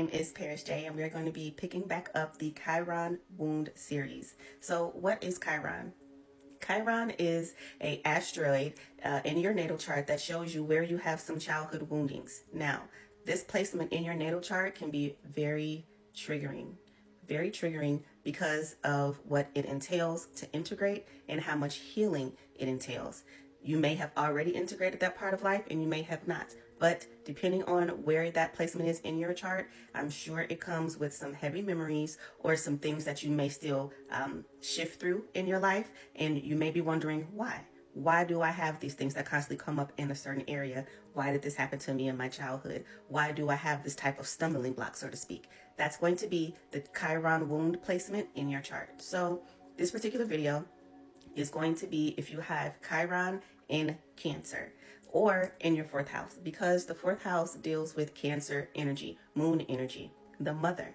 My name is Paris J, and we're going to be picking back up the Chiron wound series. So what is Chiron? Chiron is a asteroid in your natal chart that shows you where you have some childhood woundings. Now, this placement in your natal chart can be very triggering because of what it entails to integrate and how much healing it entails. You may have already integrated that part of life and you may have not. But depending on where that placement is in your chart, I'm sure it comes with some heavy memories or some things that you may still shift through in your life. And you may be wondering why. Why do I have these things that constantly come up in a certain area? Why did this happen to me in my childhood? Why do I have this type of stumbling block, so to speak? That's going to be the Chiron wound placement in your chart. So this particular video is going to be if you have Chiron in Cancer or in your fourth house, because the fourth house deals with Cancer energy, moon energy, the mother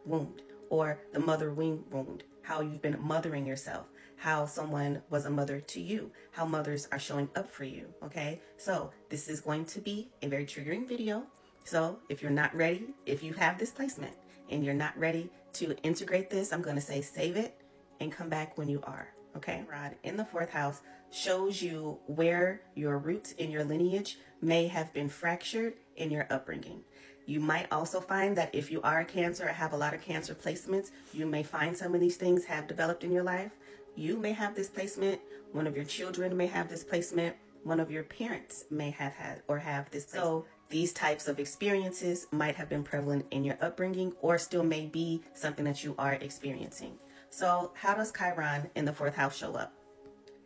wound, or the mother wing wound, how you've been mothering yourself, how someone was a mother to you, how mothers are showing up for you. Okay, so this is going to be a very triggering video. So if you're not ready, if you have this placement and you're not ready to integrate this, I'm going to say save it and come back when you are. Okay, Rod in the fourth house shows you where your roots in your lineage may have been fractured in your upbringing. You might also find that if you are a Cancer or have a lot of Cancer placements, you may find some of these things have developed in your life. You may have this placement, one of your children may have this placement, one of your parents may have had or have this placement. So these types of experiences might have been prevalent in your upbringing or still may be something that you are experiencing. So how does Chiron in the fourth house show up?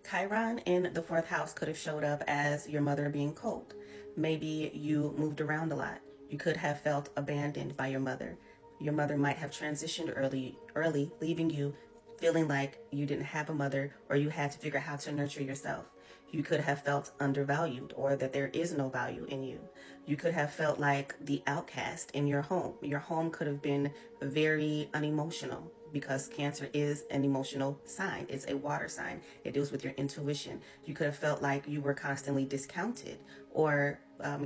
Chiron in the fourth house could have showed up as your mother being cold. Maybe you moved around a lot. You could have felt abandoned by your mother. Your mother might have transitioned early, leaving you feeling like you didn't have a mother or you had to figure out how to nurture yourself. You could have felt undervalued or that there is no value in you. You could have felt like the outcast in your home. Your home could have been very unemotional because Cancer is an emotional sign. It's a water sign. It deals with your intuition. You could have felt like you were constantly discounted or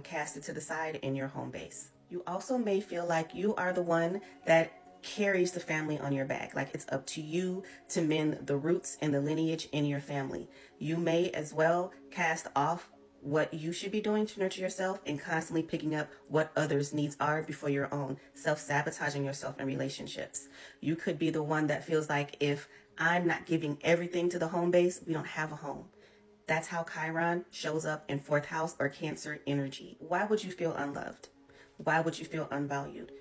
casted to the side in your home base. You also may feel like you are the one that carries the family on your back. Like it's up to you to mend the roots and the lineage in your family. You may as well cast off what you should be doing to nurture yourself and constantly picking up what others' needs are before your own, self-sabotaging yourself in relationships. You could be the one that feels like if I'm not giving everything to the home base, we don't have a home. That's how Chiron shows up in fourth house or Cancer energy. Why would you feel unloved? Why would you feel unvalued?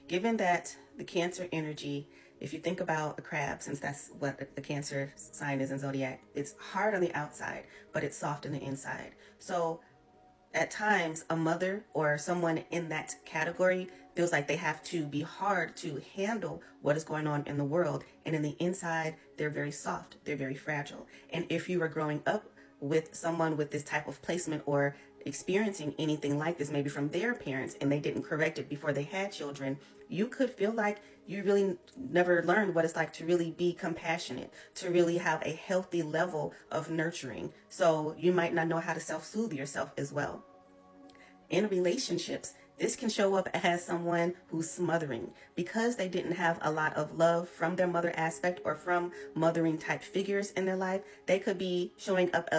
Given that the Cancer energy, if you think about a crab, since that's what the Cancer sign is in zodiac, it's hard on the outside, but it's soft on the inside. So at times, a mother or someone in that category feels like they have to be hard to handle what is going on in the world. And in the inside, they're very soft, they're very fragile. And if you were growing up with someone with this type of placement or experiencing anything like this, maybe from their parents, and they didn't correct it before they had children, you could feel like you really never learned what it's like to really be compassionate, to really have a healthy level of nurturing. So you might not know how to self-soothe yourself as well. In relationships, this can show up as someone who's smothering because they didn't have a lot of love from their mother aspect or from mothering type figures in their life. They could be showing up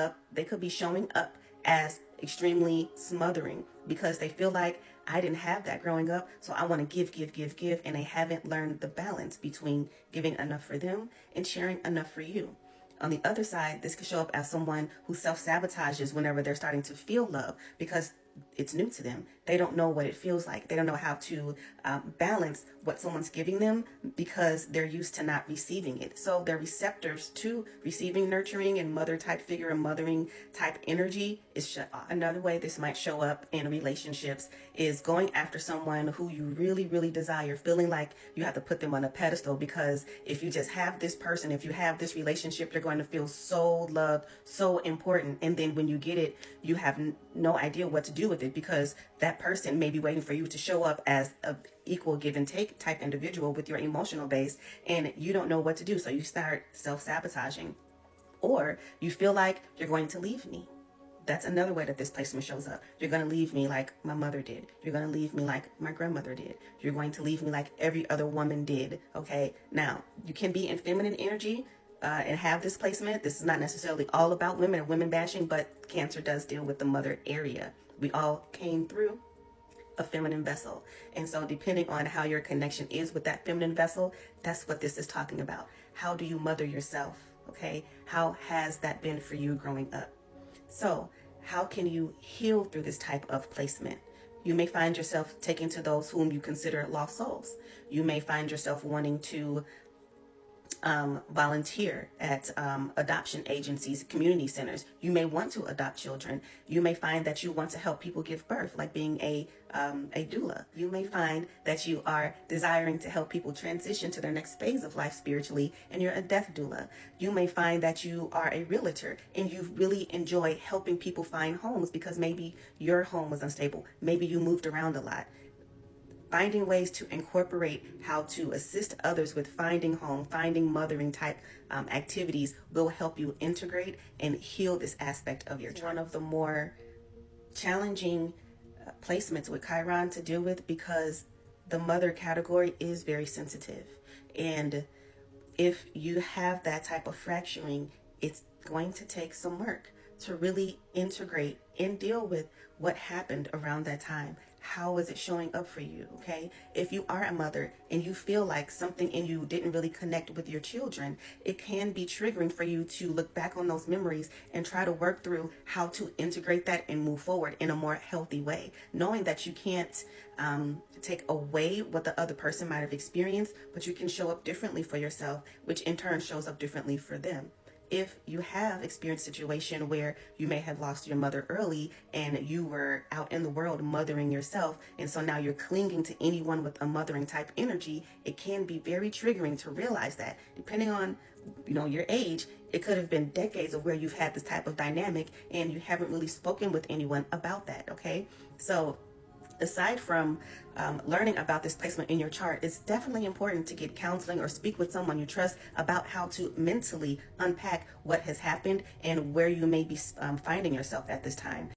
as extremely smothering because they feel like I didn't have that growing up, so I want to give, and they haven't learned the balance between giving enough for them and sharing enough for you. On the other side, this could show up as someone who self-sabotages whenever they're starting to feel love because it's new to them. They don't know what it feels like. They don't know how to balance what someone's giving them because they're used to not receiving it. So their receptors to receiving nurturing and mother type figure and mothering type energy is shut off. Another way this might show up in relationships is going after someone who you really desire, feeling like you have to put them on a pedestal because if you just have this person, if you have this relationship, you're going to feel so loved, so important. And then when you get it, you have no idea what to do with it because that person may be waiting for you to show up as a equal give and take type individual with your emotional base, and you don't know what to do. So you start self-sabotaging, or you feel like you're going to leave me. That's another way that this placement shows up. You're going to leave me like my mother did. You're going to leave me like my grandmother did. You're going to leave me like every other woman did. Okay. Now, you can be in feminine energy and have this placement. This is not necessarily all about women and women bashing, but Cancer does deal with the mother area. We all came through a feminine vessel. And so depending on how your connection is with that feminine vessel, that's what this is talking about. How do you mother yourself? Okay. How has that been for you growing up? So how can you heal through this type of placement? You may find yourself taking to those whom you consider lost souls. You may find yourself wanting to volunteer at adoption agencies, community centers. You may want to adopt children. You may find that you want to help people give birth, like being a doula. You may find that you are desiring to help people transition to their next phase of life spiritually, and you're a death doula. You may find that you are a realtor and you really enjoy helping people find homes because maybe your home was unstable. Maybe you moved around a lot. Finding ways to incorporate how to assist others with finding home, finding mothering type activities will help you integrate and heal this aspect of your chart. One of the more challenging placements with Chiron to deal with because the mother category is very sensitive. And if you have that type of fracturing, it's going to take some work to really integrate and deal with what happened around that time. How is it showing up for you? Okay. If you are a mother and you feel like something in you didn't really connect with your children, it can be triggering for you to look back on those memories and try to work through how to integrate that and move forward in a more healthy way, knowing that you can't take away what the other person might have experienced, but you can show up differently for yourself, which in turn shows up differently for them. If you have experienced a situation where you may have lost your mother early and you were out in the world mothering yourself, and so now you're clinging to anyone with a mothering type energy, it can be very triggering to realize that. Depending on, your age, it could have been decades of where you've had this type of dynamic and you haven't really spoken with anyone about that. Okay. So aside from learning about this placement in your chart, it's definitely important to get counseling or speak with someone you trust about how to mentally unpack what has happened and where you may be finding yourself at this time.